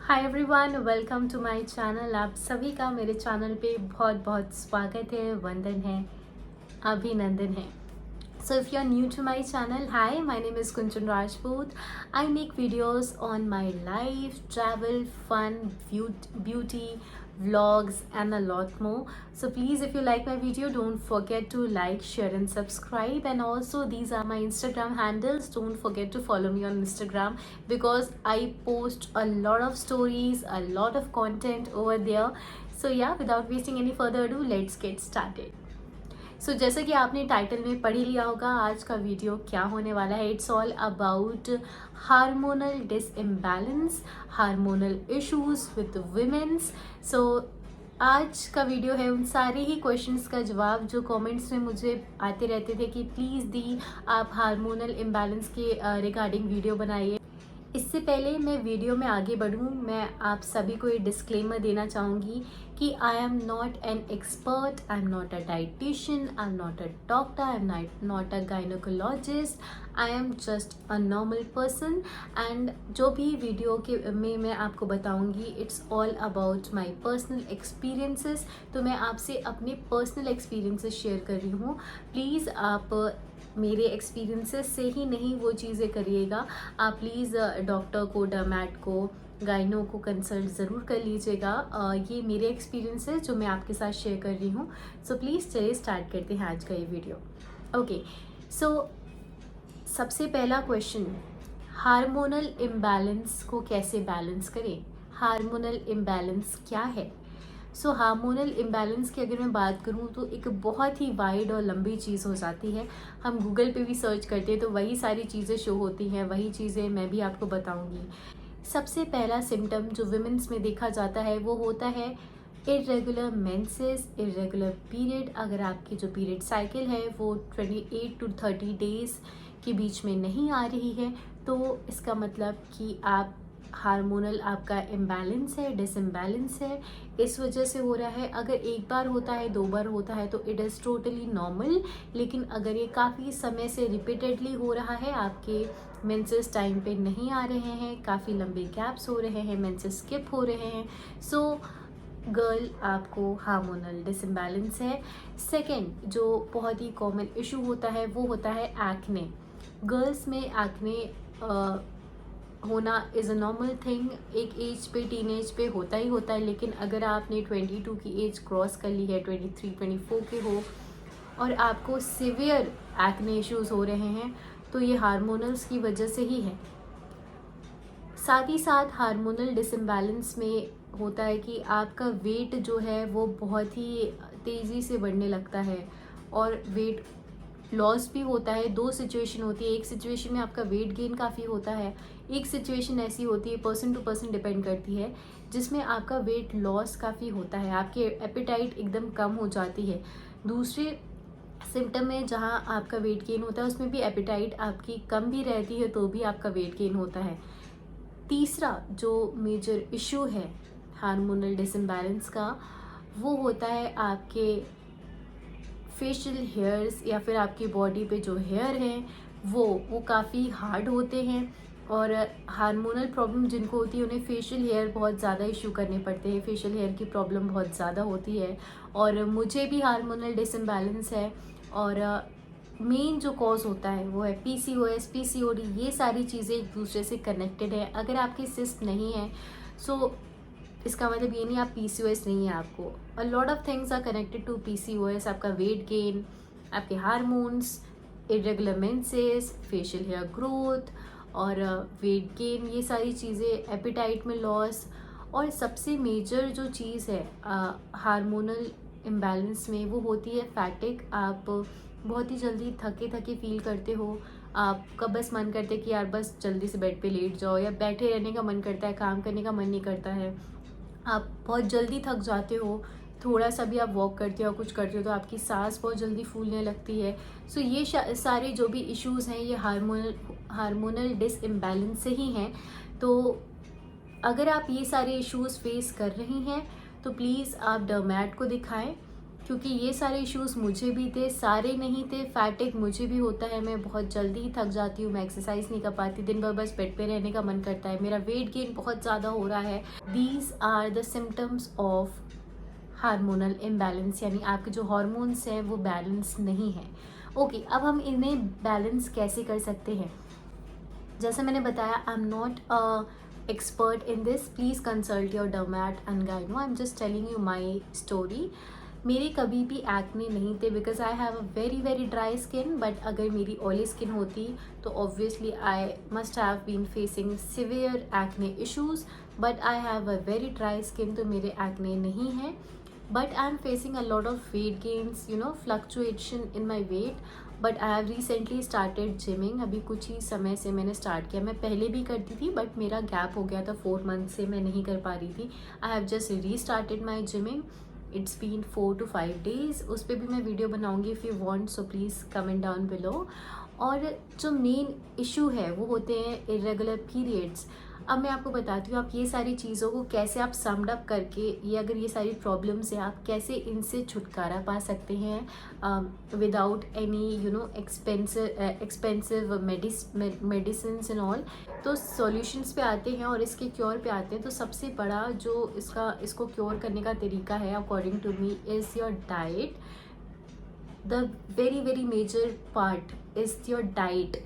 Hi everyone, welcome to my channel. आप सभी का मेरे चैनल पे बहुत बहुत स्वागत है, वंदन है, अभिनंदन है। So if you're new to my channel, hi, my name is Kunchan Rajput. I make videos on my life, travel, fun, beauty, vlogs and a lot more. So please, if you like my video, don't forget to like, share and subscribe. And also these are my Instagram handles. Don't forget to follow me on Instagram because I post a lot of stories, a lot of content over there. So yeah, without wasting any further ado, let's get started. जैसा कि आपने title में पढ़ ही लिया होगा, आज का video क्या होने वाला है। It's all about hormonal disimbalance, hormonal issues with womens. So आज का वीडियो है उन सारे ही क्वेश्चंस का जवाब जो कमेंट्स में मुझे आते रहते थे कि प्लीज़ दी आप हार्मोनल इम्बैलेंस के रिगार्डिंग वीडियो बनाइए। इससे पहले मैं वीडियो में आगे बढ़ूं, मैं आप सभी को ये डिस्क्लेमर देना चाहूँगी कि आई am not an expert, I am not a dietitian, I am not a doctor, I am not a gynaecologist, I am just a normal person. And जो भी वीडियो के में मैं आपको बताऊँगी it's all about my personal experiences. तो मैं आपसे अपने पर्सनल एक्सपीरियंसेस शेयर कर रही हूँ। प्लीज़ आप मेरे एक्सपीरियंसेस से ही नहीं वो चीज़ें करिएगा। आप प्लीज़ डॉक्टर को, डर्मैट को, गाइनो को कंसल्ट ज़रूर कर लीजिएगा। ये मेरे एक्सपीरियंस है जो मैं आपके साथ शेयर कर रही हूँ। सो प्लीज़ चलिए स्टार्ट करते हैं आज का ये वीडियो। ओके, सो सबसे पहला क्वेश्चन, हार्मोनल इम्बैलेंस को कैसे बैलेंस करें। हार्मोनल इम्बैलेंस क्या है? सो हार्मोनल इम्बैलेंस की अगर मैं बात करूँ तो एक बहुत ही वाइड और लंबी चीज़ हो जाती है। हम गूगल पे भी सर्च करते हैं तो वही सारी चीज़ें शो होती हैं, वही चीज़ें मैं भी आपको बताऊँगी। सबसे पहला सिम्टम जो विमेंस में देखा जाता है वो होता है इरेगुलर मेंसेस, इरेगुलर पीरियड। अगर आपकी जो पीरियड साइकिल है वो 28 to 30 डेज़ के बीच में नहीं आ रही है तो इसका मतलब कि आप हार्मोनल आपका इम्बैलेंस है, डिसइम्बैलेंस है, इस वजह से हो रहा है। अगर एक बार होता है, 2 बार होता है तो इट इज़ टोटली नॉर्मल। लेकिन अगर ये काफ़ी समय से रिपीटेडली हो रहा है, आपके मेंसेस टाइम पे नहीं आ रहे हैं, काफ़ी लंबे गैप्स हो रहे हैं, मेंसेस स्किप हो रहे हैं, सो गर्ल आपको हार्मोनल डिसइम्बैलेंस है। सेकेंड जो बहुत ही कॉमन इशू होता है वो होता है एक्ने। गर्ल्स में एक्ने होना इज़ अ नॉर्मल थिंग। एक एज पे, टीनेज पे होता ही होता है। लेकिन अगर आपने 22 की एज क्रॉस कर ली है, 23, 24 के हो और आपको सिवियर एक्ने इश्यूज हो रहे हैं तो ये हार्मोनल्स की वजह से ही है। साथ ही साथ हार्मोनल डिसइम्बैलेंस में होता है कि आपका वेट जो है वो बहुत ही तेज़ी से बढ़ने लगता है और वेट लॉस भी होता है। 2 सिचुएशन होती है। एक सिचुएशन में आपका वेट गेन काफ़ी होता है, एक सिचुएशन ऐसी होती है, पर्सन टू पर्सन डिपेंड करती है, जिसमें आपका वेट लॉस काफ़ी होता है, आपकी एपेटाइट एकदम कम हो जाती है। दूसरे सिम्टम में जहाँ आपका वेट गेन होता है उसमें भी एपेटाइट आपकी कम भी रहती है तो भी आपका वेट गेन होता है। तीसरा जो मेजर इशू है हार्मोनल डिसइम्बैलेंस का वो होता है आपके फेशियल हेयर्स या फिर आपकी बॉडी पे जो हेयर हैं वो काफ़ी हार्ड होते हैं। और हार्मोनल प्रॉब्लम जिनको होती है उन्हें फेशियल हेयर बहुत ज़्यादा इशू करने पड़ते हैं, फेशियल हेयर की प्रॉब्लम बहुत ज़्यादा होती है। और मुझे भी हार्मोनल डिसइम्बैलेंस है और मेन जो कॉज होता है वो है PCOS, PCOD। ये सारी चीज़ें एक दूसरे से कनेक्टेड है। अगर आपकी सिस्ट नहीं है सो इसका मतलब ये नहीं आप PCOS नहीं है आपको। A lot of things are connected to PCOS। आपका वेट गेन, आपके hormones, irregular menses, facial hair growth और वेट गेन, ये सारी चीज़ें, एपेटाइट में लॉस। और सबसे मेजर जो चीज़ है हार्मोनल इम्बैलेंस में वो होती है फैटिक। आप बहुत ही जल्दी थके थके फील करते हो, आपका बस मन करता है कि यार बस जल्दी से बेड पे लेट जाओ, या बैठे रहने का मन करता है, काम करने का मन नहीं करता है। आप बहुत जल्दी थक जाते हो, थोड़ा सा भी आप वॉक करते हो, कुछ करते हो तो आपकी सांस बहुत जल्दी फूलने लगती है। सो ये सारे जो भी इश्यूज़ हैं ये हार्मोनल डिसइम्बैलेंस से ही हैं। तो अगर आप ये सारे इश्यूज़ फेस कर रही हैं तो प्लीज़ आप डर्मैट को दिखाएं। क्योंकि ये सारे इश्यूज़ मुझे भी थे, सारे नहीं थे, फैटिक मुझे भी होता है, मैं बहुत जल्दी ही थक जाती हूँ, मैं एक्सरसाइज नहीं कर पाती, दिन भर बस बेड पे रहने का मन करता है, मेरा वेट गेन बहुत ज़्यादा हो रहा है। These are the symptoms of hormonal imbalance, यानी आपके जो हॉर्मोन्स हैं वो बैलेंस नहीं है। ओके, अब हम इन्हें बैलेंस कैसे कर सकते हैं? जैसे मैंने बताया, I am not expert in this, please consult your dermat and gyno, I am just telling you my story. मेरे कभी भी एक्ने नहीं थे because I have a very very dry skin, but अगर मेरी ऑयली स्किन होती तो obviously I must have been facing severe acne issues, but I have a very dry skin, तो मेरे एक्ने नहीं है। But I am facing a lot of weight gains, fluctuation in my weight, but I have recently started gymming. अभी कुछ ही समय से मैंने start किया, मैं पहले भी करती थी बट मेरा गैप हो गया था, 4 मंथ से मैं नहीं कर पा रही थी। I have just restarted my gymming, it's been 4 to 5 days। उस पर भी मैं वीडियो बनाऊंगी, if you want so please comment down below. और जो मेन इशू है वो होते हैं इरेगुलर पीरियड्स। अब मैं आपको बताती हूँ आप ये सारी चीज़ों को कैसे आप समड अप करके, ये अगर ये सारी प्रॉब्लम्स हैं, आप कैसे इनसे छुटकारा पा सकते हैं without any expensive medicine and all. तो सॉल्यूशंस पे आते हैं और इसके क्योर पे आते हैं। तो सबसे बड़ा जो इसको क्योर करने का तरीका है according to me is your diet. The very very major part is your diet.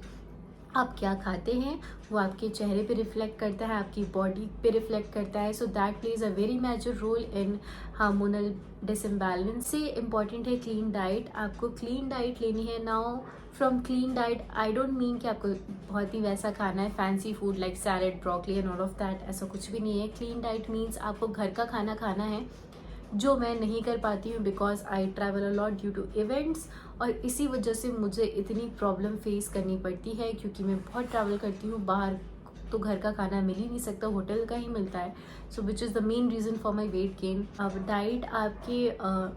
आप क्या खाते हैं वो आपके चेहरे पे रिफ्लेक्ट करता है, आपकी बॉडी पे रिफ्लेक्ट करता है। So that plays a very major role in hormonal disimbalance. से इम्पॉर्टेंट है क्लीन डाइट, आपको क्लीन डाइट लेनी है। Now from clean diet I don't mean कि आपको बहुत ही वैसा खाना है, fancy food like salad, broccoli and all of that, ऐसा कुछ भी नहीं है। क्लीन डाइट मीन्स आपको घर का खाना खाना है, जो मैं नहीं कर पाती हूँ because I travel a lot due to events, और इसी वजह से मुझे इतनी प्रॉब्लम फेस करनी पड़ती है क्योंकि मैं बहुत ट्रैवल करती हूँ बाहर, तो घर का खाना मिल ही नहीं सकता, होटल का ही मिलता है। So which is the main reason for my weight gain. अब डाइट आपके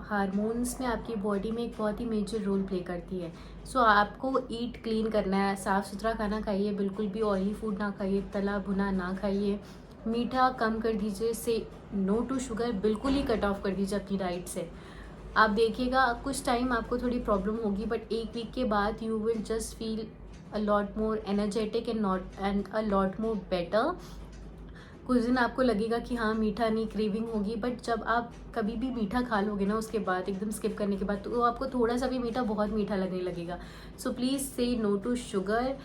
हार्मोन्स में, आपकी बॉडी में एक बहुत ही मेजर रोल प्ले करती है। सो आपको ईट क्लीन करना है, साफ़ सुथरा खाना खाइए, बिल्कुल भी ऑयली फूड ना खाइए, तला भुना ना खाइए, मीठा कम कर दीजिए, से नो टू शुगर बिल्कुल ही कट ऑफ कर दीजिए अपनी डाइट से। आप देखिएगा कुछ टाइम आपको थोड़ी प्रॉब्लम होगी, बट एक वीक के बाद you will just feel a lot more energetic and a lot more better. कुछ दिन आपको लगेगा कि हाँ मीठा नहीं, क्रेविंग होगी, बट जब आप कभी भी मीठा खा लोगे ना उसके बाद, एकदम स्किप करने के बाद, तो आपको थोड़ा सा भी मीठा बहुत मीठा लगने लगेगा। सो प्लीज़ से नो टू शुगर,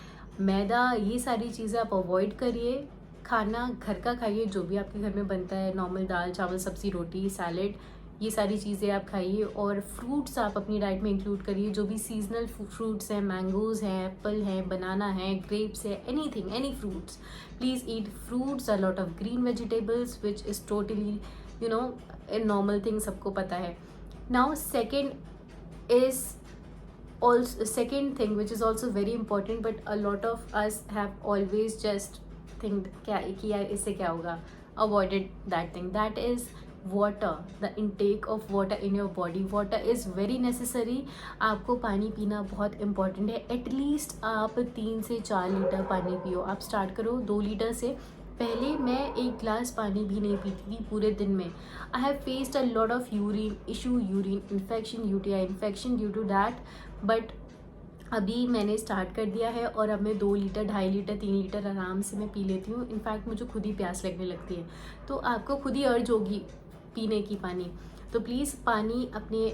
मैदा, ये सारी चीज़ें आप अवॉइड करिए। खाना घर का खाइए, जो भी आपके घर में बनता है, नॉर्मल दाल चावल सब्ज़ी रोटी सैलेड, ये सारी चीज़ें आप खाइए। और फ्रूट्स आप अपनी डाइट में इंक्लूड करिए, जो भी सीजनल फ्रूट्स हैं, मैंगोज़ हैं, एप्पल हैं, बनाना है, ग्रेप्स है, anything, any fruits, please eat fruits, a lot of green vegetables which is totally a normal thing, सबको पता है। Now second thing which is also very important, but a lot of us have always just think कि यार इससे क्या होगा, avoided that thing, that is water, the intake of water in your body. Water is very necessary। आपको पानी पीना बहुत important है, एटलीस्ट आप 3 से 4 लीटर पानी पियो। आप स्टार्ट करो 2 लीटर से, पहले मैं 1 गिलास पानी भी नहीं पीती थी पूरे दिन में। I have faced a lot of urine issue, urine infection, UTI infection due to that, but अभी मैंने स्टार्ट कर दिया है और अब मैं 2 लीटर 2.5 लीटर 3 लीटर आराम से मैं पी लेती हूँ। इनफैक्ट मुझे खुद ही प्यास लगने लगती है, तो आपको खुद ही अर्ज होगी पीने की पानी। तो प्लीज़ पानी अपने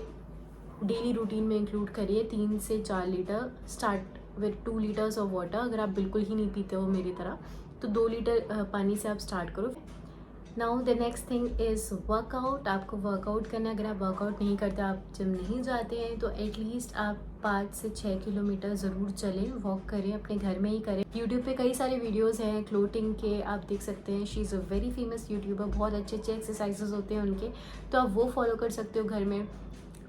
डेली रूटीन में इंक्लूड करिए, 3 से 4 litre, start with 2 litres of water. अगर आप बिल्कुल ही नहीं पीते हो मेरी तरह, तो 2 लीटर पानी से आप स्टार्ट करो। Now the next thing is workout. आपको वर्कआउट करना है, अगर आप वर्कआउट नहीं करते, आप जिम नहीं जाते हैं, तो एटलीस्ट आप 5 से 6 किलोमीटर ज़रूर चलें, वॉक करें, अपने घर में ही करें। यूट्यूब पे कई सारे वीडियोस हैं क्लोथिंग के, आप देख सकते हैं, she is a very famous YouTuber, बहुत अच्छे अच्छे एक्सरसाइजेज होते हैं उनके, तो आप वो फॉलो कर सकते हो घर में।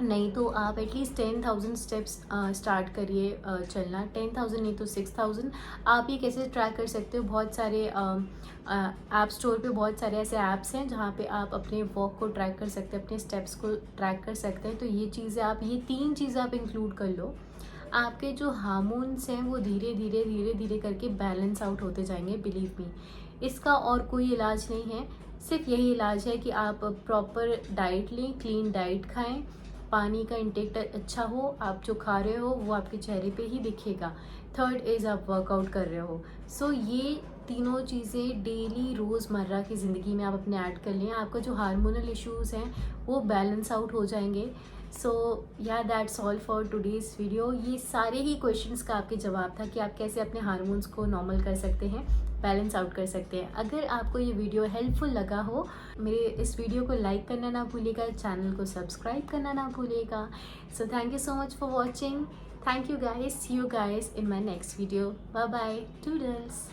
नहीं तो आप एटलीस्ट 10,000 स्टेप्स स्टार्ट करिए चलना, 10,000 नहीं तो 6,000। आप ये कैसे ट्रैक कर सकते हो, बहुत सारे ऐप स्टोर पे बहुत सारे ऐसे ऐप्स हैं जहाँ पे आप अपने वॉक को ट्रैक कर सकते हैं, अपने स्टेप्स को ट्रैक कर सकते हैं। तो ये चीज़ें आप, ये 3 चीज़ें आप इंक्लूड कर लो, आपके जो हार्मोन्स हैं वो धीरे धीरे धीरे धीरे करके बैलेंस आउट होते जाएंगे। बिलीव मी, इसका और कोई इलाज नहीं है, सिर्फ यही इलाज है कि आप प्रॉपर डाइट लें, क्लीन डाइट खाएं, पानी का इंटेक अच्छा हो, आप जो खा रहे हो वो आपके चेहरे पे ही दिखेगा। थर्ड इज़ आप वर्कआउट कर रहे हो। सो ये तीनों चीज़ें डेली रोज़मर्रा की ज़िंदगी में आप अपने ऐड कर लें, आपका जो हार्मोनल इश्यूज़ हैं वो बैलेंस आउट हो जाएंगे। सो या that's all for today's video. ये सारे ही क्वेश्चंस का आपके जवाब था कि आप कैसे अपने हार्मोन्स को नॉर्मल कर सकते हैं, बैलेंस आउट कर सकते हैं। अगर आपको ये वीडियो हेल्पफुल लगा हो, मेरे इस वीडियो को लाइक करना ना भूलिएगा, चैनल को सब्सक्राइब करना ना भूलिएगा। So thank you so much for watching. Thank you guys, see you guys in my next video. Bye bye, toodles.